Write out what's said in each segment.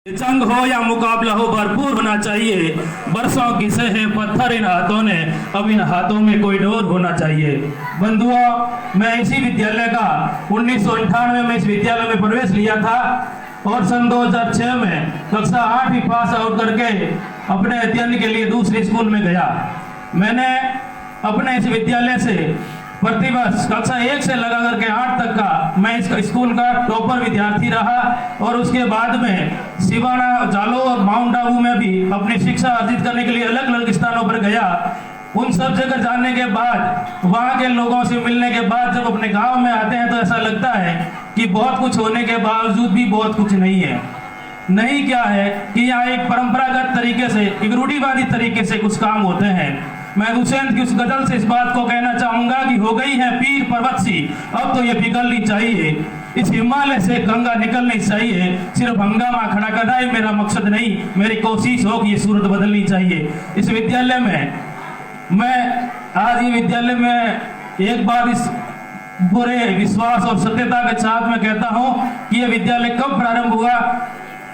जंग हो या मुकाबला हो भरपूर होना चाहिए। बरसों की सहे पत्थर इन हाथों ने, अब इन हाथों में कोई डोर होना चाहिए। बंधुओं, मैं इसी विद्यालय का 1998 में इस विद्यालय में प्रवेश लिया था और सन 2006 में कक्षा 8वीं पास आउट करके अपने अध्ययन के लिए दूसरे स्कूल में गया। मैंने अपने इस विद्यालय से प्रतिवर्ष कक्षा 1 से लगा करके 8 तक का मैं इस स्कूल का टॉपर विद्यार्थी रहा और उसके बाद में सिवाना, जालोर और माउंट आबू में भी अपनी शिक्षा अर्जित करने के लिए अलग अलग स्थानों पर गया। उन सब जगह जाने के बाद, वहाँ के लोगों से मिलने के बाद जब अपने गांव में आते हैं तो ऐसा लगता है कि बहुत कुछ होने के बावजूद भी बहुत कुछ नहीं है। नहीं क्या है कि यहाँ एक परंपरागत तरीके से, एक रूढ़िवादी तरीके से कुछ काम होते हैं। मैं हुसैन की उस गजल से इस बात को कहना चाहूंगा कि हो गई है पीर पर्वत सी, अब तो ये पिघलनी चाहिए। इस हिमालय से गंगा निकलनी चाहिए। सिर्फ हंगामा खड़ा करना ही मेरा मकसद नहीं, मेरी कोशिश हो कि ये सूरत बदलनी चाहिए। इस विद्यालय में मैं आज ये विद्यालय में एक बार इस पूरे विश्वास और सत्यता के साथ में कहता हूँ कि यह विद्यालय कब प्रारंभ हुआ,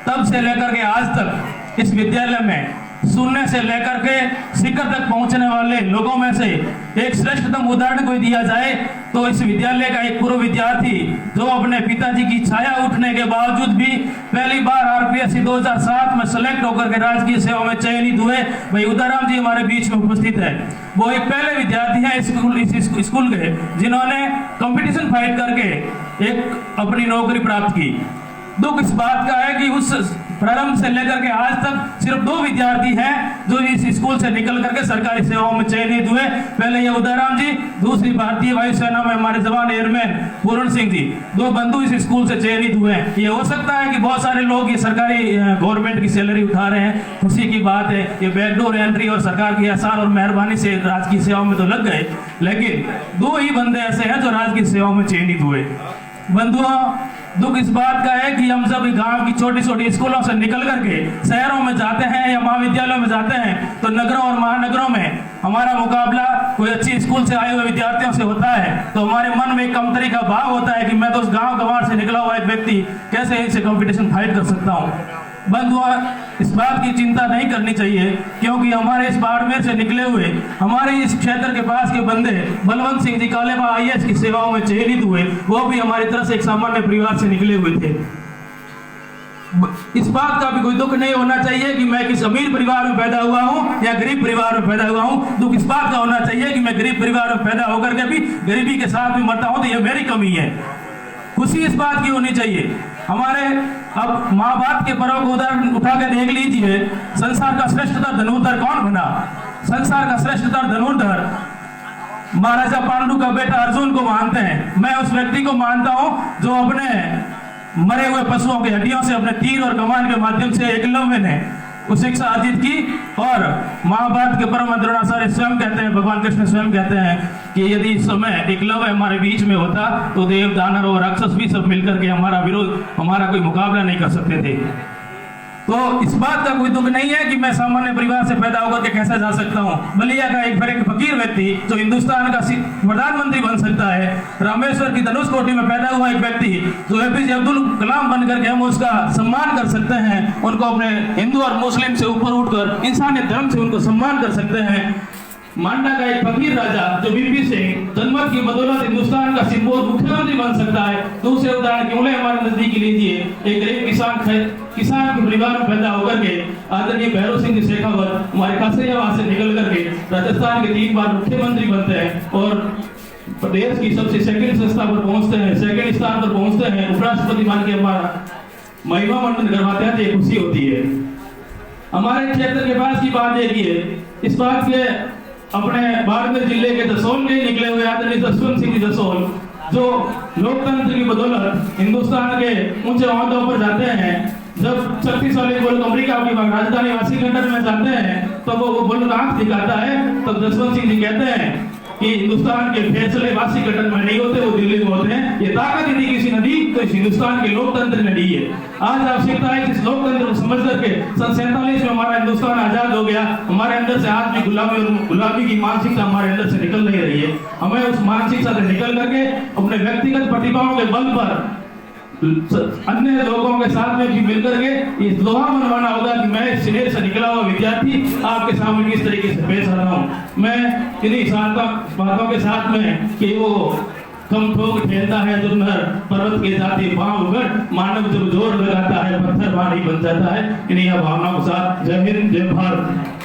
तब से लेकर के आज तक इस विद्यालय में सुनने से लेकर के शिखर तक पहुंचने वाले लोगों में से एक श्रेष्ठतम उदाहरण कोई दिया जाए तो इस विद्यालय का एक पूर्व विद्यार्थी जो अपने पिताजी की छाया उठने के बावजूद भी पहली बार आरपीएससी 2007 में सेलेक्ट होकर के राजकीय सेवा में चयनित हुए, भाई उदाराम जी हमारे बीच में उपस्थित है। वो एक पहले विद्यार्थी है इस स्कूल के जिन्होंने कंपटीशन फाइट करके एक अपनी नौकरी प्राप्त की। दुख इस बात का है कि उस प्रारंभ से लेकर के आज तक सिर्फ 2 विद्यार्थी हैं जो इस स्कूल से निकल करके सरकारी सेवाओं में चयनित हुए। पहले ये उदाराम जी, दूसरी भारतीय वायुसेना में हमारे जवान एयरमैन पूर्ण सिंह जी, 2 बंधु इस स्कूल से चयनित हुए हैं। ये हो सकता है कि बहुत सारे लोग ये सरकारी गवर्नमेंट की सैलरी उठा रहे हैं, खुशी की बात है। ये बैकडोर एंट्री और सरकार की एहसान और मेहरबानी से राजकीय सेवाओं में तो लग गए, लेकिन 2 ही बंदे ऐसे हैं जो राजकीय सेवाओं में चयनित हुए। बंधुओं, दुख इस बात का है कि हम जब गांव की छोटी छोटी स्कूलों से निकल करके शहरों में जाते हैं या महाविद्यालयों में जाते हैं तो नगरों और महानगरों में हमारा मुकाबला कोई अच्छी स्कूल से आए हुए विद्यार्थियों से होता है तो हमारे मन में एक कमतरी का भाव होता है कि मैं तो उस गांव गंवार से निकला हुआ एक व्यक्ति कैसे इनसे कंपटीशन फाइट कर सकता हूँ। बंधुओं, इस बात की चिंता नहीं करनी चाहिए क्योंकि हमारे इस बाड़मेर से निकले हुए, हमारे इस क्षेत्र के पास के बंदे बलवंत सिंह जी कालेबा IAS की सेवाओं में चयनित हुए, वो भी हमारी तरह से एक सामान्य परिवार से निकले हुए थे। इस बात का भी कोई दुख नहीं होना चाहिए कि मैं किस अमीर परिवार में पैदा हुआ हूँ या गरीब परिवार में पैदा हुआ हूँ। दुख इस बात का होना चाहिए कि मैं गरीब परिवार में पैदा होकर के भी गरीबी के साथ भी मरता हूँ तो यह मेरी कमी है। खुशी इस बात की होनी चाहिए। हमारे अब महाभारत के पर्व को उदाहरण उठा के देख लीजिए, संसार का श्रेष्ठतर धनुर्धर कौन बना? संसार का श्रेष्ठतर धनुर्धर महाराजा पांडु का बेटा अर्जुन को मानते हैं। मैं उस व्यक्ति को मानता हूं जो अपने मरे हुए पशुओं की हड्डियों से अपने तीर और कमान के माध्यम से एकलव्य ने उस शिक्षा अर्जित की और महाभारत के परम द्रोणाचार्य स्वयं कहते हैं, भगवान कृष्ण स्वयं कहते हैं कि यदि इस समय एकलव्य हमारे बीच में होता तो देव, दानव और राक्षस भी सब मिलकर के हमारा विरोध, हमारा कोई मुकाबला नहीं कर सकते थे। तो इस बात का कोई दुख नहीं है कि मैं सामान्य परिवार से पैदा होकर के कैसे जा सकता हूँ। बलिया का एक फकीर व्यक्ति जो हिंदुस्तान का प्रधानमंत्री बन सकता है, रामेश्वर की धनुष कोटि में पैदा हुआ एक व्यक्ति जो APJ अब्दुल कलाम बनकर के हम उसका सम्मान कर सकते हैं, उनको अपने हिंदू और मुस्लिम से ऊपर उठकर इंसानियत धर्म से उनको सम्मान कर सकते हैं। मांडा का एक फकीर राजा जो BP सिंह जनमत की बदौलत हिंदुस्तान का सिंबल मुख्यमंत्री बन सकता है। दूसरे उदाहरण क्यों ले हमारे नजदीक लीजिए, एक गरीब किसान के परिवार में पैदा होकर के आदरणीय भैरव सिंह शेखावत हमारे खासियाबाद से निकल करके राजस्थान के 3 बार मुख्यमंत्री बनते हैं और प्रदेश की सबसे सेकंड संस्था पर पहुंचते हैं, सेकंड स्थान पर पहुंचते हैं, उपराष्ट्रपति बन के हमारा महिमा मंडन करवाते हैं। तो खुशी होती है। हमारे क्षेत्र के पास की बात देखिए, इस बात के अपने बाड़मेर जिले के जसोल के निकले हुए आदरणीय जसवंत सिंह जसोल जो लोकतंत्र की बदौलत हिंदुस्तान के ऊंचे ओहदों पर जाते हैं। जब शक्तिशाली मुल्क अमेरिका की राजधानी वाशिंगटन में जाते हैं तो वो मुल्क आंख दिखाता है, तब जसवंत सिंह जी कहते हैं कि हिंदुस्तान के फैसले वाशिंगटन में नहीं होते, वो दिल्ली में होते हैं। ये ताकत यदि किसी ने दी तो इस हिंदुस्तान के लोकतंत्र ने दी है। आज आवश्यकता है कि इस लोकतंत्र को समझ करके सन 47 में हमारा हिंदुस्तान आजाद हो गया। हमारे अंदर से आज भी गुलामी की मानसिकता हमारे अंदर से निकल नहीं रही है। हमें उस मानसिकता से निकल करके अपने व्यक्तिगत प्रतिभाओं के बल पर अन्य लोगों के साथ में भी मिलकर के इस दोहा मनवाना होगा कि मैं शहर से निकला हुआ विद्यार्थी आपके सामने किस तरीके से पेश आ रहा हूँ। मैं इन्हीं बातों के साथ में कि वो कम ठोक ठेलता है दुर्नर पर्वत के जाते पांव उगड़, मानव जब जोर लगाता है पत्थर भारी बन जाता है। इन्हीं भावनाओं के साथ जय हिंद जय भारत।